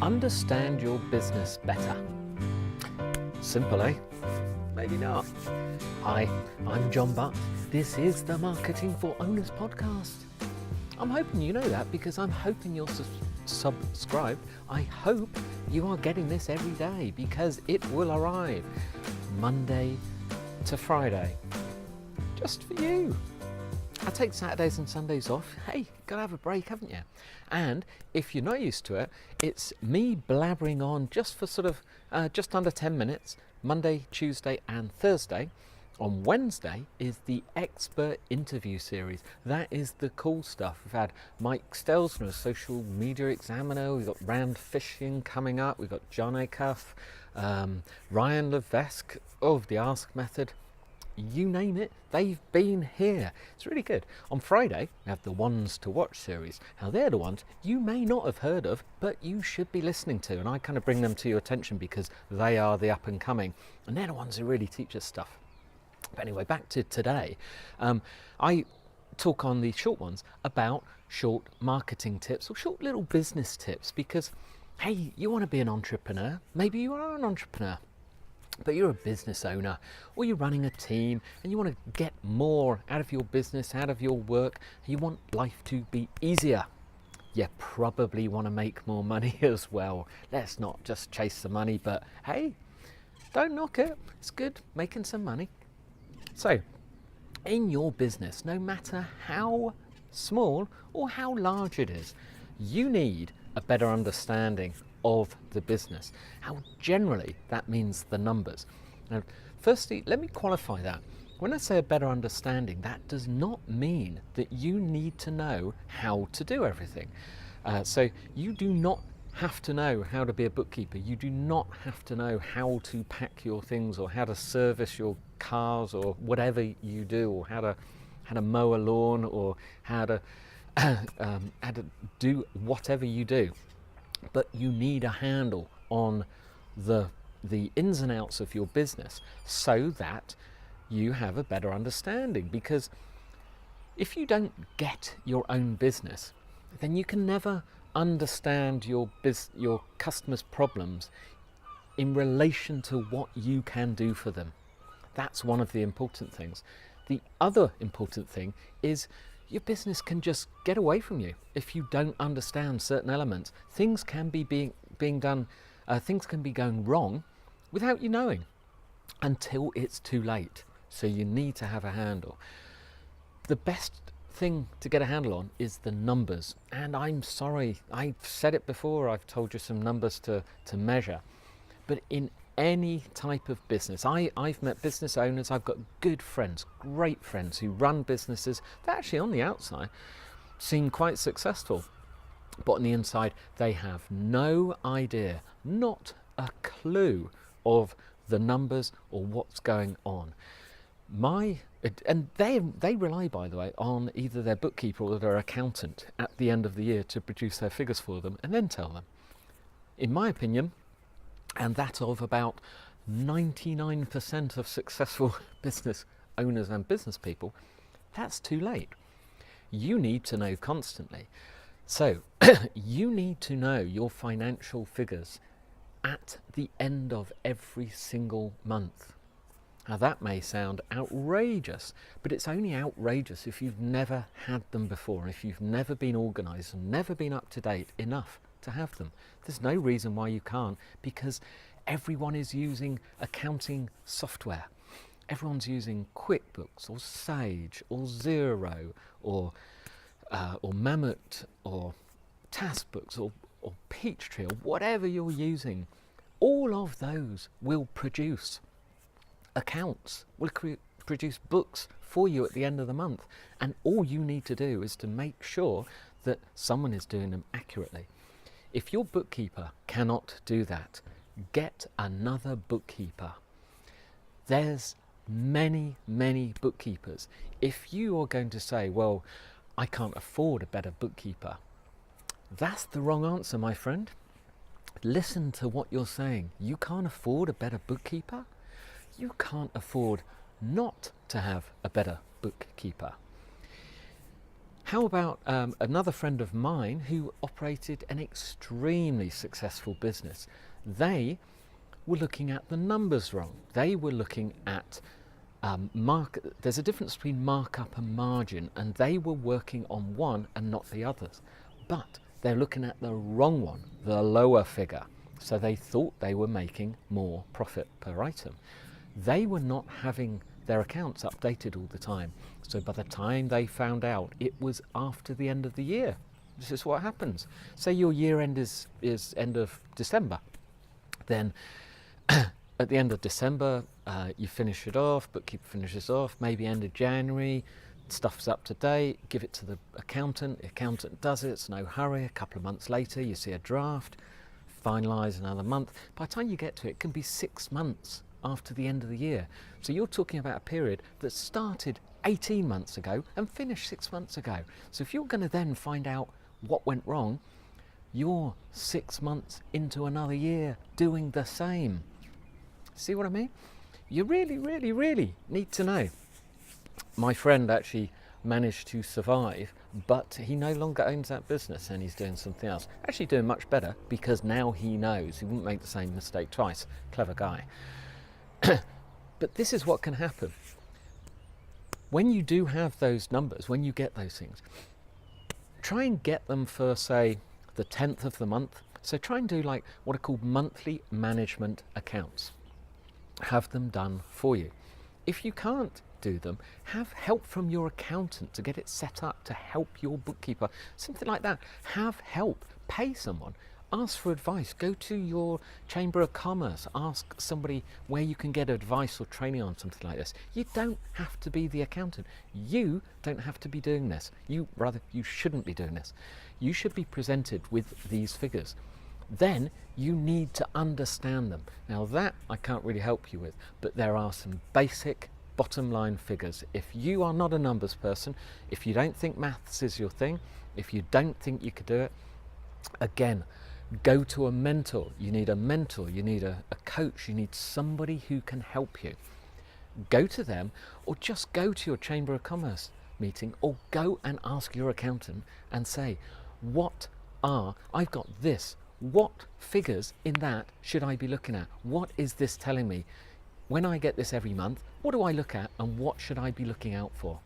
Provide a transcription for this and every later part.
understand your business better. Simple, eh? Maybe not. Hi, I'm John Butt. This is the Marketing for Owners podcast. I'm hoping you know that because I'm hoping you're subscribed. I hope you are getting this every day because it will arrive Monday to Friday. Just for you. I take Saturdays and Sundays off. Hey, gotta have a break, haven't you? And if you're not used to it, it's me blabbering on just for just under 10 minutes, Monday, Tuesday and Thursday. On Wednesday is the expert interview series. That is the cool stuff. We've had Mike Stelzner, Social Media Examiner. We've got Rand Fishing coming up. We've got John Acuff, Ryan Levesque of the Ask Method. You name it, they've been here. It's really good. On Friday, we have the Ones to Watch series. Now, they're the ones you may not have heard of, but you should be listening to. And I kind of bring them to your attention because they are the up and coming. And they're the ones who really teach us stuff. But anyway, back to today. I talk on the short ones about short marketing tips or short little business tips because, hey, you want to be an entrepreneur. Maybe you are an entrepreneur. But you're a business owner or you're running a team and you want to get more out of your business, out of your work. You want life to be easier. You probably want to make more money as well. Let's not just chase the money, but hey, don't knock it. It's good making some money. So in your business, no matter how small or how large it is, you need a better understanding of the business. How generally that means the numbers. Now, firstly, let me qualify that. When I say a better understanding, that does not mean that you need to know how to do everything. So you do not have to know how to be a bookkeeper. You do not have to know how to pack your things or how to service your cars or whatever you do, or how to mow a lawn, or how to do whatever you do. But you need a handle on the ins and outs of your business so that you have a better understanding. Because if you don't get your own business, then you can never understand your customers' problems in relation to what you can do for them. That's one of the important things. The other important thing is your business can just get away from you if you don't understand certain elements. Things can be being done, things can be going wrong without you knowing until it's too late. So you need to have a handle. The best thing to get a handle on is the numbers. And I'm sorry, I've said it before, I've told you some numbers to measure. But in any type of business, I've met business owners, I've got good friends, great friends who run businesses that actually on the outside seem quite successful, but on the inside they have no idea, not a clue of the numbers or what's going on. And they rely, by the way, on either their bookkeeper or their accountant at the end of the year to produce their figures for them and then tell them. In my opinion, and that of about 99% of successful business owners and business people, that's too late. You need to know constantly. So you need to know your financial figures at the end of every single month. Now that may sound outrageous, but it's only outrageous if you've never had them before, if you've never been organised and never been up to date enough to have them. There's no reason why you can't, because everyone is using accounting software. Everyone's using QuickBooks or Sage or Xero or Mammoth or TaskBooks or Peachtree or whatever you're using. All of those will produce accounts, will produce books for you at the end of the month. And all you need to do is to make sure that someone is doing them accurately. If your bookkeeper cannot do that, get another bookkeeper. There's many bookkeepers. If you are going to say, well, I can't afford a better bookkeeper, that's the wrong answer, my friend. Listen to what you're saying. You can't afford a better bookkeeper? You can't afford not to have a better bookkeeper. How about another friend of mine who operated an extremely successful business? They were looking at the numbers wrong. They were looking at there's a difference between markup and margin, and they were working on one and not the others. But they're looking at the wrong one, the lower figure. So they thought they were making more profit per item. They were not having their accounts updated all the time. So by the time they found out, it was after the end of the year. This is what happens. Say your year end is end of December. Then at the end of December, you finish it off, bookkeeper finishes off, maybe end of January, stuff's up to date, give it to the accountant does it, it's no hurry. A couple of months later, you see a draft, finalise another month. By the time you get to it, it can be 6 months after the end of the year. So you're talking about a period that started 18 months ago and finished 6 months ago. So if you're going to then find out what went wrong, you're 6 months into another year doing the same. See what I mean? You really, really, really need to know. My friend actually managed to survive, but he no longer owns that business and he's doing something else. Actually doing much better, because now he knows he wouldn't make the same mistake twice. Clever guy. But this is what can happen. When you do have those numbers, when you get those things, try and get them for, say, the 10th of the month. So try and do like what are called monthly management accounts. Have them done for you. If you can't do them, have help from your accountant to get it set up, to help your bookkeeper, something like that. Have help, pay someone, ask for advice, go to your Chamber of Commerce, ask somebody where you can get advice or training on something like this. You don't have to be the accountant. You don't have to be doing this. You shouldn't be doing this. You should be presented with these figures. Then you need to understand them. Now that I can't really help you with, but there are some basic bottom line figures. If you are not a numbers person, if you don't think maths is your thing, if you don't think you could do it, again, go to a mentor. You need a mentor, you need a coach, you need somebody who can help you. Go to them, or just go to your Chamber of Commerce meeting, or go and ask your accountant and say, I've got this. What figures in that should I be looking at? What is this telling me? When I get this every month, what do I look at and what should I be looking out for?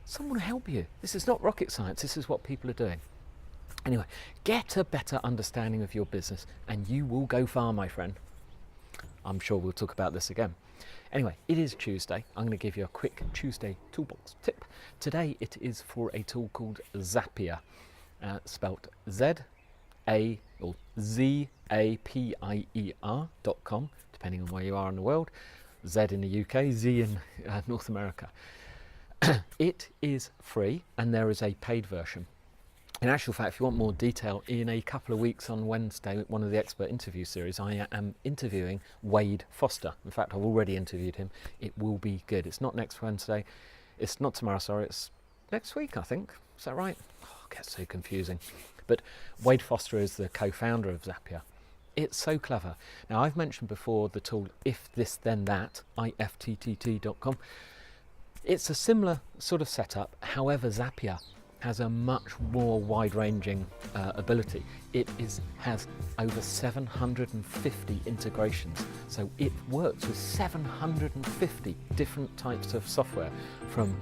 Someone will help you. This is not rocket science. This is what people are doing. Anyway, get a better understanding of your business and you will go far, my friend. I'm sure we'll talk about this again. Anyway, it is Tuesday. I'm going to give you a quick Tuesday toolbox tip. Today it is for a tool called Zapier, spelt ZAPIER.com, depending on where you are in the world. Z in the UK, Z in North America. It is free and there is a paid version. In actual fact, if you want more detail, in a couple of weeks on Wednesday, one of the expert interview series, I am interviewing Wade Foster. In fact, I've already interviewed him. It will be good. It's not next Wednesday. It's not tomorrow, sorry. It's next week, I think. Is that right? Oh, it gets so confusing. But Wade Foster is the co-founder of Zapier. It's so clever. Now, I've mentioned before the tool If This Then That, ifttt.com. It's a similar sort of setup. However, Zapier has a much more wide-ranging ability. It has over 750 integrations. So it works with 750 different types of software, from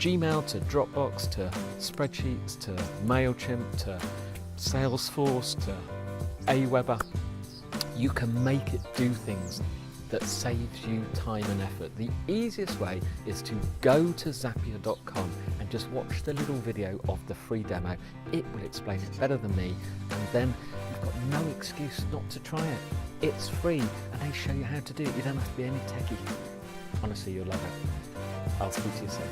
Gmail to Dropbox to spreadsheets to MailChimp to Salesforce to Aweber. You can make it do things that saves you time and effort. The easiest way is to go to Zapier.com and just watch the little video of the free demo. It will explain it better than me, and then you've got no excuse not to try it. It's free and they show you how to do it. You don't have to be any techie. Honestly, you'll love it. I'll speak to you soon.